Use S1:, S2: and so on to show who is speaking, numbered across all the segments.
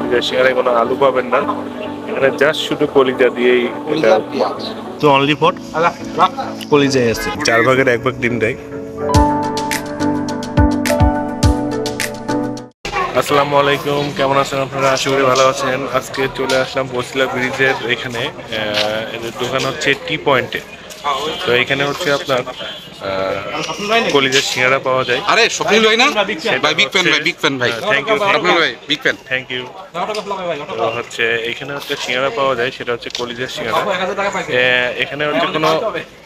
S1: কলিজা সিঙ্গারায় কোনো আলু পাবেন না, এখানে জাস্ট শুধু কলিজা দিয়েই এটা তো অনলি ফর কলিজাই আছে। 4 ভাগের 1 ভাগ ডিম দেয়। আসসালামু আলাইকুম, কেমন আছেন আপনারা? আশা করি ভালো আছেন। আজকে চলে আসলাম বছিলা ব্রিজের এখানে। এদের দোকান হচ্ছে টি পয়েন্টে। তো এখানে হচ্ছে আপনার কলিজার সিঙ্গারা পাওয়া যায়।
S2: আরে স্বপ্নিল ভাই না ভাই, বিগ ফ্যান ভাই, বিগ ফ্যান ভাই।
S1: থ্যাংক ইউ
S2: স্বপ্নিল ভাই, বিগ ফ্যান।
S1: Thank you. তো হচ্ছে এখানে হচ্ছে সিঙ্গারা পাওয়া যায়, সেটা হচ্ছে কলিজার সিঙ্গারা। এখানে হচ্ছে কোনো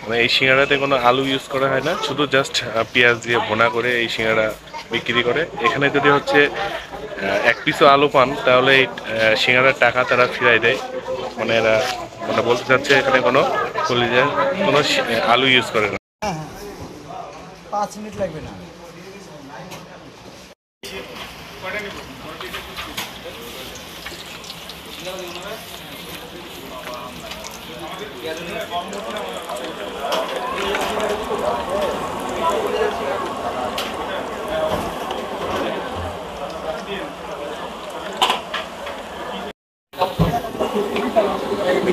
S1: মানে এই সিঙ্গারাতে কোনো আলু ইউজ করা হয় না, শুধু জাস্ট পেঁয়াজ দিয়ে ভুনা করে এই সিঙ্গারা বিক্রি করে। এখানে যদি হচ্ছে 1 পিসও আলু পান তাহলে এই সিঙ্গারার টাকা তারা ফিরাই দেয়। মানে এরা মানে বলতে চাচ্ছে এখানে কোনো কলিজার কোনো আলু ইউজ করে না।
S3: 5 মিনিট লাগবে না।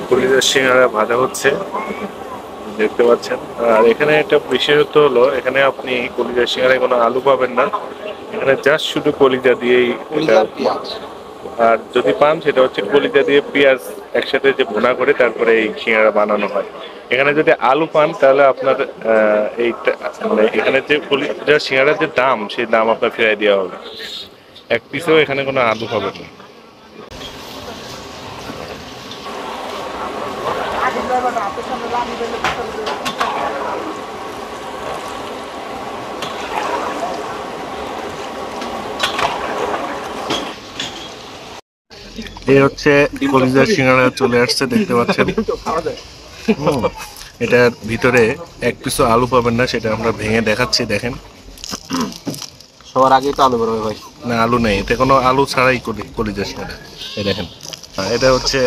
S1: কলিজার সিঙ্গারা ভাজা হচ্ছে, দেখতে পাচ্ছেন। আর এখানে একটা বিশেষত্ব হলো, এখানে আপনি কলিজার সিঙ্গারায় কোনো আলু পাবেন না, এখানে জাস্ট শুধু কলিজা দিয়েই এটা। আর যদি পান সেটা হচ্ছে কলিজা দিয়ে পেঁয়াজ একসাথে যে ভুনা করে তারপরে এই সিঙ্গারা বানানো হয়। এখানে যদি আলু পান তাহলে আপনার এইটা মানে এখানে যে কলিজার সিঙ্গারার যে দাম, সেই দাম আপনার ফিরাই দেওয়া হবে। 1 পিসেও এখানে কোনো আলু পাবেন না। এই হচ্ছে কলিজার সিঙ্গারা চলে আসছে, দেখতে পাচ্ছেন। এটার ভিতরে 1 পিসও আলু পাবেন না, সেটা আমরা ভেঙে দেখাচ্ছি, দেখেন।
S2: সবার আগেই তো আলু বেরোবে ভাই।
S1: না, আলু নেই, এতে কোনো আলু ছাড়াই কলিজা সিঙ্গারা। এই দেখেন, এটা হচ্ছে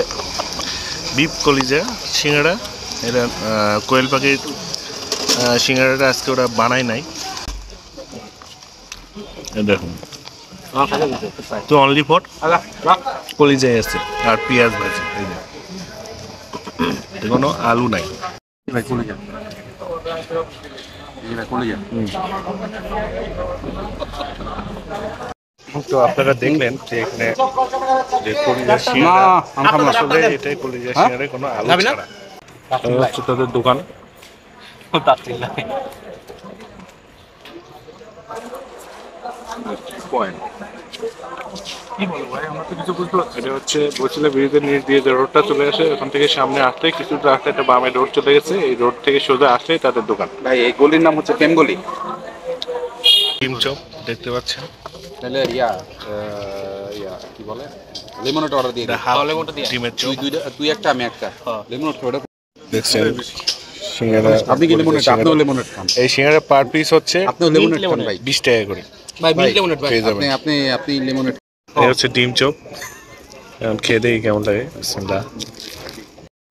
S1: বিফ কলিজা সিঙ্গারা। এটা কোয়েল পাখির সিঙ্গারাটা আজকে ওরা বানায় নাই। দেখুন, তো অনলি ফর কলিজাই আছে আর পেঁয়াজ ভাজি। এই যে কোনো আলু নাই।
S2: ভাই কলিজা, এটা কলিজা।
S1: তো আপনারা দেখলেন যে এখানে যে কলিজা সিঙ্গারা, আসলে এটাই কলিজা সিঙ্গারে কোনো আলু ছাড়া। এই হচ্ছে তাদের দোকান। এটা হচ্ছে বছিলা ব্রিজের নিচ দিয়ে যে রোডটা চলে আসে, ওখান থেকে সামনে আসলে কিছুটা রাস্তা একটা বামে রোড চলে গেছে। এই রোড থেকে সোজা আসলেই তাদের দোকান।
S2: ভাই এই গলির নাম হচ্ছে প্রেম গলি।
S1: ডিম চপ দেখতে পাচ্ছেন।
S2: তাহলে ইয়া কি বলে, লেমনেড অর্ডার দিয়ে
S1: ডিমের চপ।
S2: তুই একটা আমি একটা লেমনেড অর্ডার।
S1: দেখছেন সিঙ্গারা।
S2: আপনি কি লেমনেড? আপনিও লেমনেড খান?
S1: এই সিঙ্গারা পার পিস হচ্ছে
S2: আপনিও লেমনেড খান ভাই?
S1: 20 টাকা করে
S2: ভাই মিল্ক লেমনেড ভাই। আপনি লেমনেড।
S1: এই হচ্ছে ডিম চপ, এখন খেয়ে দেখি কেমন লাগে। বিসমিল্লাহ।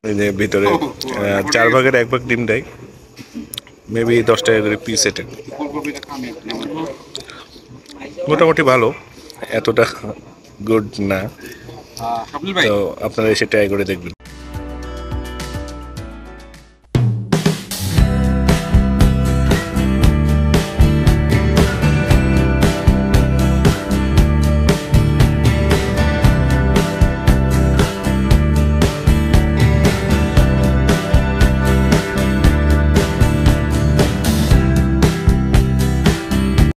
S1: এই যে ভিতরে 4 ভাগের 1 ভাগ ডিম দেয়, মেবি 10 টাকা করে পিস। এটা মোটামুটি ভালো, এতটা গুড না। তো আপনারা এসে ট্রাই করে দেখবেন।